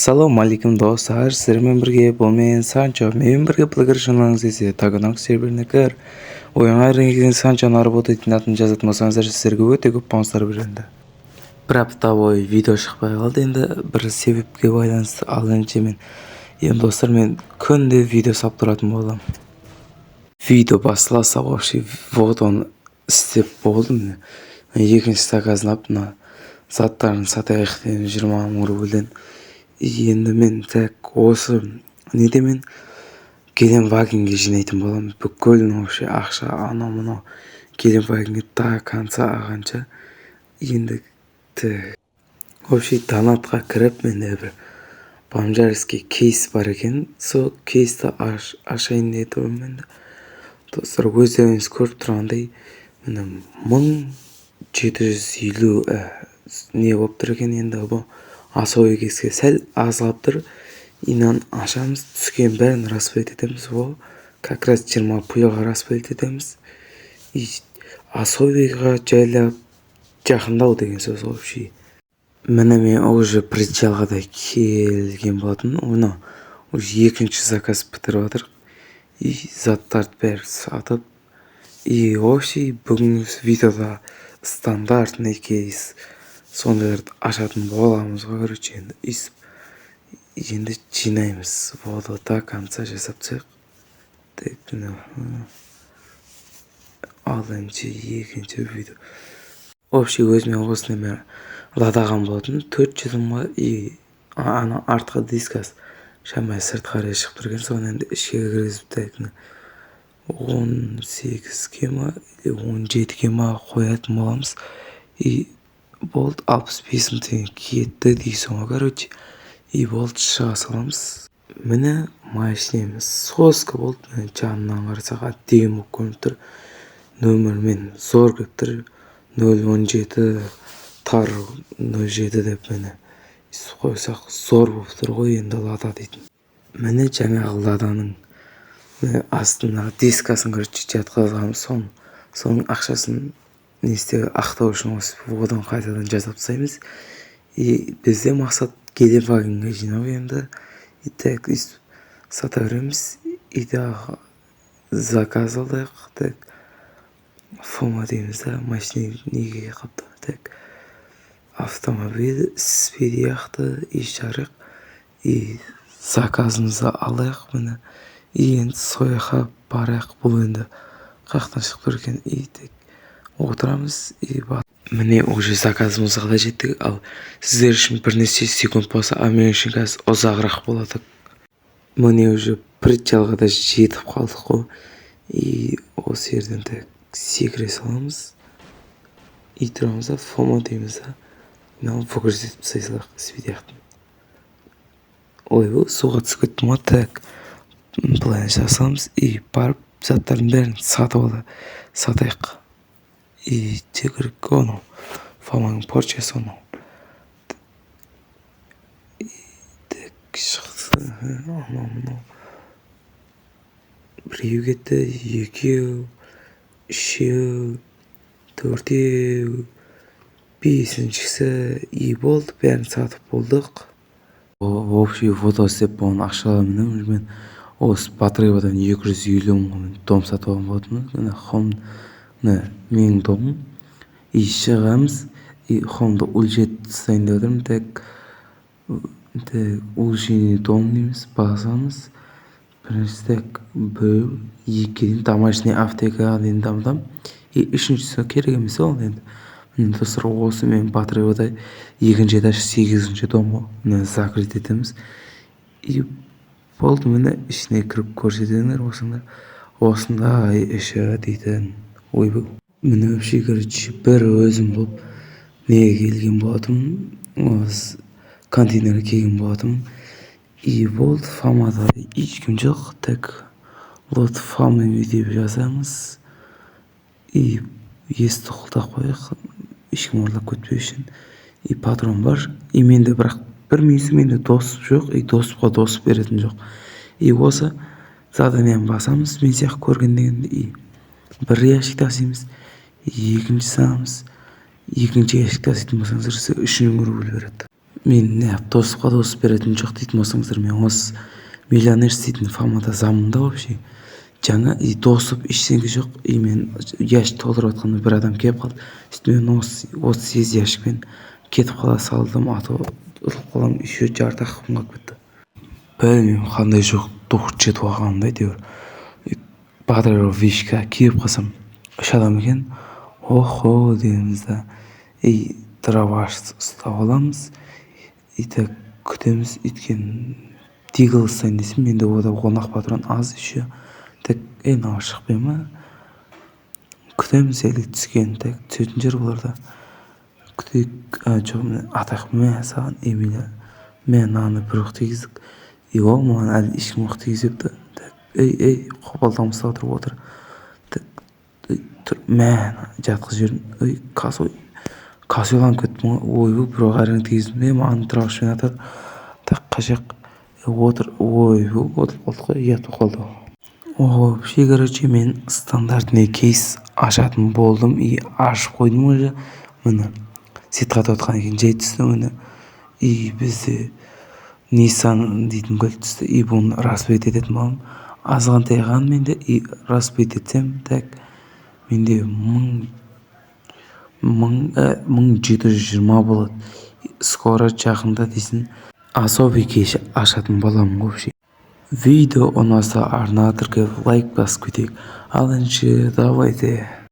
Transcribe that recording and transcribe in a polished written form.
Ассалаумағалейкум достар, сіздермен бірге бұл мен Санчо. Менімен бірге блогер жаныңыз десе Таганрог серверіне кір. Ойынға реңгеген Санчоны работайтын атын жазатын болсаңыздар сіздерге өте көп бонустар береді. Бір апта бойы видео шықпай қалды, енді бір себепке байланысты. Ал енді достар, мен күнде видео салып тұратын боламын. Видео басыласа вообще вот оны істеп болдым. Екінші заказын алып, мына заттарын сатайық деп 20 мың рубльден. Енді мен тек осы неде мен келем вагонге жинайтын боламын. Бүкіл вообще ақша анау мынау келем вагонге до конца ағанша. Енді вообще донатқа кіріп менде бір бомжарский кейс бар екен. Сол кейсті ашайын деп тұрмын енді. Достар, өздеріңіз көріп тұрғандай міне 1750 не болып тұр екен. Енді бұл асауы кеске сәл азлап тұр. Инан ашамыз, түскен бәрін распылет етеміз. Ол как раз 20 пұйға распылет етеміз. Асауыға жайлап жақындау деген сөз вообще. Міне мен уже причалға да келген болатын. Оны уже екінші заказ бітіріп жатыр. Заттарды бәрі сатып. Вообще бүгін видеода стандартный кейс сондайларды ашатын боламыз ғой. Короче, енді жинаймыз. Вот до конца жасап тастайық. Ал енді екінші видео. Вообще өзіме осыны мен ладаған болатын. 400 ма ана артқы дискасы шамай сыртқа қарай шығып тұрген. Соны енді ішке кіргізіп 18-ге ма 17-ге ма қоятын боламыз. Болды 65 мың теңге кетті дейсің ғой. Короче, болды шыға саламыз. Міне машинеміз соска болды. Жанынан қарасақ әдемі болып көрініп тұр. Нөмірмен зор келіп тұр. 017 тар 07 деп міне қойсақ зор болып тұр ғой енді лада дейтін. Міне жаңағы ладаның астына дискасын жатқызғанбыз. Соның ақшасын нестегі ақтау үшін одан қайтадан жасап тастаймыз. Бізде мақсат келем вагонға жинау енді. Сата береміз. Заказ алдық. Фома дейміз да, машина неге қапты. Автомобиль спедияқты жарық. Заказымызды алдық міне. Енді сояқа барайық. Бұл енді қақтан шығып тұр екен. Отырамыз. Міне уже заказымызға да жеттік. Ал сіздер үшін бірнеше секунд болса, мен үшін қазір ұзағырақ болады. Міне уже причалға да жетіп қалдық қой. Осы жерден секіре саламыз. Тұрамыз да, фома дейміз да. Көрсетіп тастайсылақ спедияқтың. Бұл суға түсіп кетті ма? Былай жасаламыз. Барып заттардың бәрін сатайық. Тегірік оны фоманың порчасы оны. Шықты. Біреу кетті, екеу, үшеу, төртеу, бесіншісі. Болды, бәрін сатып болдық. Вообще фото істеп болған ақшаламын. Мен осы Батыревадан 250 мың дом сатып алған болатын. Менің домым. Шығамыз. Хомды ұлжет тастайын деп отырмын. Улжені дом дейміз, басамыз. Бірінші біреу, екеден домашний автоға дейін дамдам. Үшіншісі керек емес ол енді. Достар, осы мен Батыревада 2-ші этаж 8-ші дом закрыт етеміз. Болды, міне ішіне кіріп көрсетіңдер осыңдар. Осындай іші дейтін. Міне өпші бір өзім болып неге келген болатым. Осы контейнерге келген болатым. Болды, фамада ешкім жоқ. Вот фамы деп жазамыз. Есті құлдақ қойық. Ешкім орлап көтпеу үшін. Патрон бар. Менде бірақ бір мүйісі менде досып жоқ. Досыпқа досып беретін жоқ. Осы заданияны басамыз. Мен сияқты көрген дегенде бір ящик тасимыз. Екінші саламыз. Екінші ящик таситын болсаңыздар 3 рубль береді. Мен не тосупка тосуп беретін жоқ дейтін болсаңыздар, мен осы миллионер істейтін формада замында вообще жаңа и тосып ештеңе жоқ. И мен ящик толтырып жатқанда бір адам келіп қалды. Үстіме 38 ящикпен кетіп қала салдым, а то ұрып қалам, еще жарты ақым қалып кетті. Білмеймін қандай жоқ тоқырт жетіп алғанымда әйтеуір батырова вишка киіп қалсам 3 адам екен. Охо дегенбіз да, и дроваш ұстап аламыз, и так күтеміз. Өйткені дигл ұстайын десем, менде ода 10 патрон аз еще. Так мынау шықпай ма, күтеміз әлі түскен. Так түсетін жер оларда күтейік. Жоқ, міне атақ мә саған Эмиля, мә наны бір оқ тигіздік. И ол маған әлі ешкім оқ тигізепті. Так ей қопалдам ұстап тұрып отыр. Так мә жатқыз жерін. Касыйланып кеттім. Ойбай біреу әрең тигіздім. Маған трауышпен атыр. Так қашақ отыр. Ойбай отырып қалды ғой, ұят болып қалды. Вообще, короче, мен стандартный кейс ашатын болдым и ашып қойдым уже. Міне сөйтіп қатып отқан екен, жай түсті міне. И бізде Nissan дейтін көлік түсті. И бұны распейт ететін болдым. Азғантай ған менде. И распейт етсем, так менде 1720 болады. Скоро жақында дейсін особый кейс ашатын боламын вообще. Видео ұнаса арна тіркеп лайк басып кетейік. Ал әнші давайте.